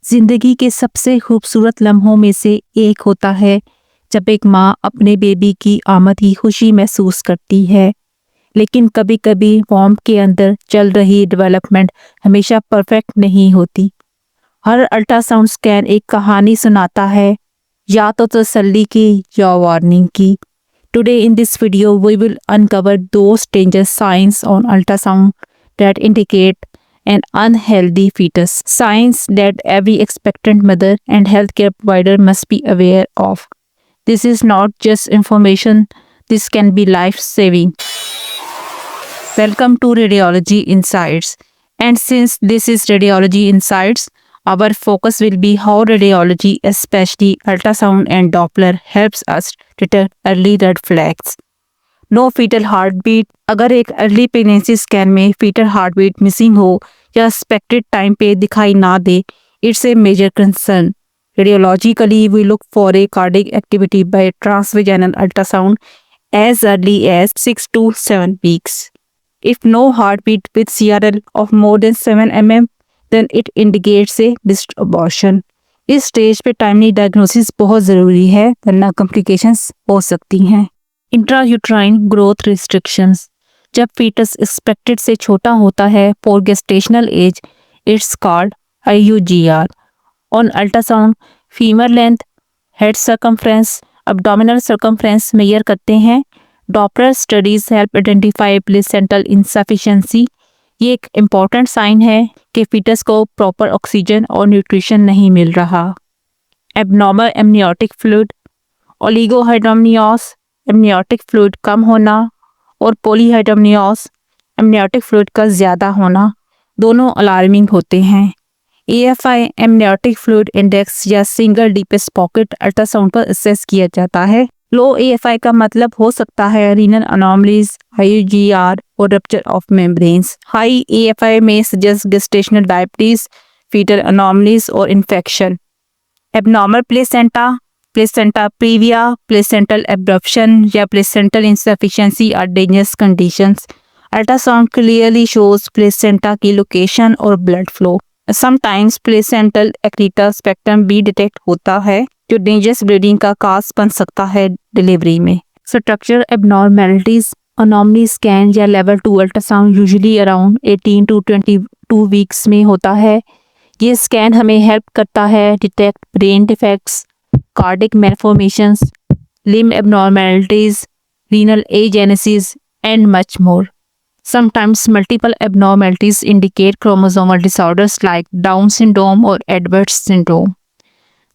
जिंदगी के सबसे खूबसूरत लम्हों में से एक होता है जब एक माँ अपने बेबी की आमद की खुशी महसूस करती है। लेकिन कभी कभी वॉर्म के अंदर चल रही डेवलपमेंट हमेशा परफेक्ट नहीं होती। हर अल्ट्रासाउंड स्कैन एक कहानी सुनाता है, या तो तसल्ली की या वार्निंग की। Today in this video we will uncover those dangerous signs on ultrasound that indicate an unhealthy fetus, signs that every expectant mother and healthcare provider must be aware of. This is not just information, this can be life saving. Welcome to Radiology Insights. And since this is Radiology Insights, our focus will be how radiology, especially ultrasound and Doppler, helps us detect early red flags. No fetal heart beat. अगर एक early pregnancy scan में fetal heart beat missing हो या expected time पे दिखाई ना दे, it's a major concern. Radiologically we look for a cardiac activity by transvaginal ultrasound as early as 6 to 7 weeks. If no heartbeat with CRL of more than 7 mm, then it indicates a missed abortion. इस stage पे timely diagnosis बहुत ज़रूरी है, वरना complications हो सकती हैं। Intrauterine growth restrictions. जब फीटस एक्सपेक्टेड से छोटा होता है for gestational age, it's called IUGR। On ultrasound femur length, head circumference, abdominal circumference measure करते हैं। Doppler studies help identify placental insufficiency. ये एक इम्पॉर्टेंट साइन है कि फीटस को प्रॉपर ऑक्सीजन और न्यूट्रिशन नहीं मिल रहा। Abnormal amniotic fluid, oligohydramnios, amniotic fluid कम होना, और पॉलीहाइड्रोमनियोस, एमनियोटिक फ्लूइड का ज़्यादा होना, दोनों अलार्मिंग होते हैं। AFI एमनियोटिक फ्लूइड इंडेक्स या सिंगल डीपेस्ट पॉकेट अल्ट्रासाउंड पर असेस किया जाता है। लो AFI का मतलब हो सकता है रीनल अनोमलीज, IUGR और rupture of membranes. High AFI में suggest gestational diabetes, fetal anomalies और infection. Abnormal placenta, placenta previa, placental abruption या placental insufficiency are dangerous conditions. Ultrasound clearly shows placenta की लोकेशन और blood flow. Sometimes placental accreta spectrum भी detect होता है, जो dangerous bleeding का काज बन सकता है डिलीवरी में। स्ट्रक्चर एबनॉर्मेलिटीज, अनोमली स्कैन या level 2 ultrasound usually around 18 to 22 weeks में होता है। ये स्कैन हमें हेल्प करता है detect brain defects, cardiac malformations, limb abnormalities, renal agenesis, and much more. Sometimes multiple abnormalities indicate chromosomal disorders like Down syndrome or Edwards syndrome.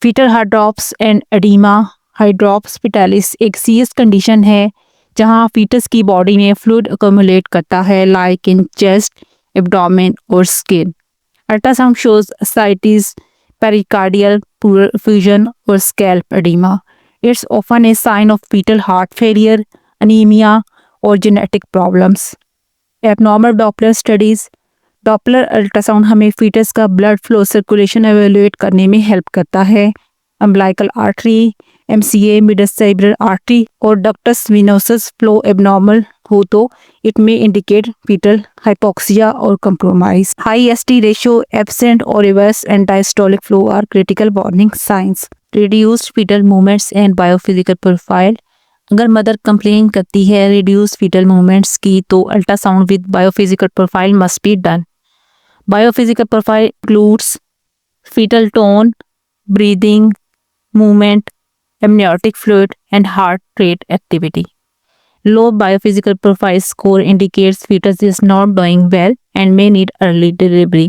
Fetal hydrops and edema, hydrops fetalis एक serious condition है जहाँ foetus की body में fluid accumulate करता है, like in chest, abdomen और skin. Ultrasound shows ascites, pericardial perfusion or scalp edema. It's often a sign of fetal heart failure, anemia or genetic problems. Abnormal Doppler studies, Doppler ultrasound हमें fetus का blood flow circulation evaluate करने में help करता है। Umbilical artery, MCA, middle cerebral artery और ductus venosus flow abnormal हो तो it में इंडिकेट फीटल हाइपोक्सिया और compromise. High ST ratio, absent और reverse end diastolic flow are critical warning signs. Reduced fetal movements and biophysical profile. अगर mother complain करती है reduce fetal movements की, तो ultrasound with biophysical profile must be done. Biophysical profile includes fetal tone, breathing, movement, amniotic fluid, and heart rate activity. Low biophysical profile score indicates fetus is not doing well and may need early delivery.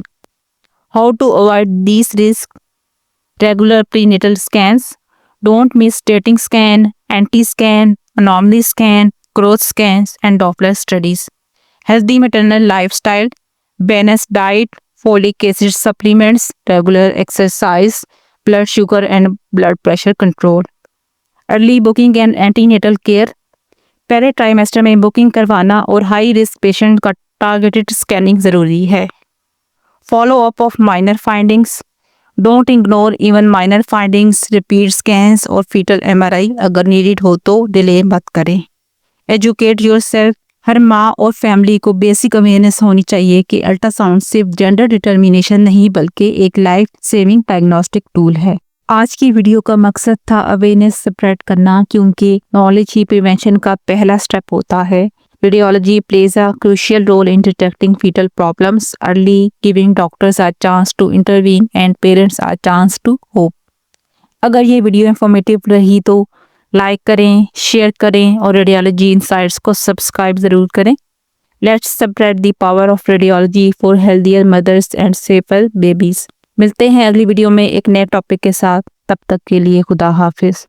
How to avoid these risks? Regular prenatal scans. Don't miss dating scan, anti-scan, anomaly scan, growth scans, and Doppler studies. Healthy maternal lifestyle, balanced diet, folic acid supplements, regular exercise, blood sugar and blood pressure control. Early booking and antenatal care. पहले trimester में booking करवाना और high risk patient का targeted scanning ज़रूरी है। Follow up of minor findings. Don't ignore even minor findings, repeat scans और fetal MRI अगर needed हो तो डिले मत करें। एजुकेट योरसेल्फ, हर माँ और फैमिली को बेसिक अवेयरनेस होनी चाहिए कि अल्ट्रासाउंड सिर्फ जेंडर डिटर्मिनेशन नहीं बल्कि एक लाइफ सेविंग डायग्नोस्टिक टूल है। आज की वीडियो का मकसद था अवेयरनेस स्प्रेड करना, क्योंकि नॉलेज ही प्रिवेंशन का पहला स्टेप होता है। Radiology plays a crucial role in detecting fetal problems early, giving doctors a chance to intervene and parents a chance to hope। अगर ये वीडियो इन्फॉर्मेटिव रही तो लाइक करें, शेयर करें और रेडियोलॉजी इनसाइट्स को सब्सक्राइब ज़रूर करें। Let's spread the power of radiology for healthier mothers and safer babies. मिलते हैं अगली वीडियो में एक नए टॉपिक के साथ। तब तक के लिए खुदा हाफिज़।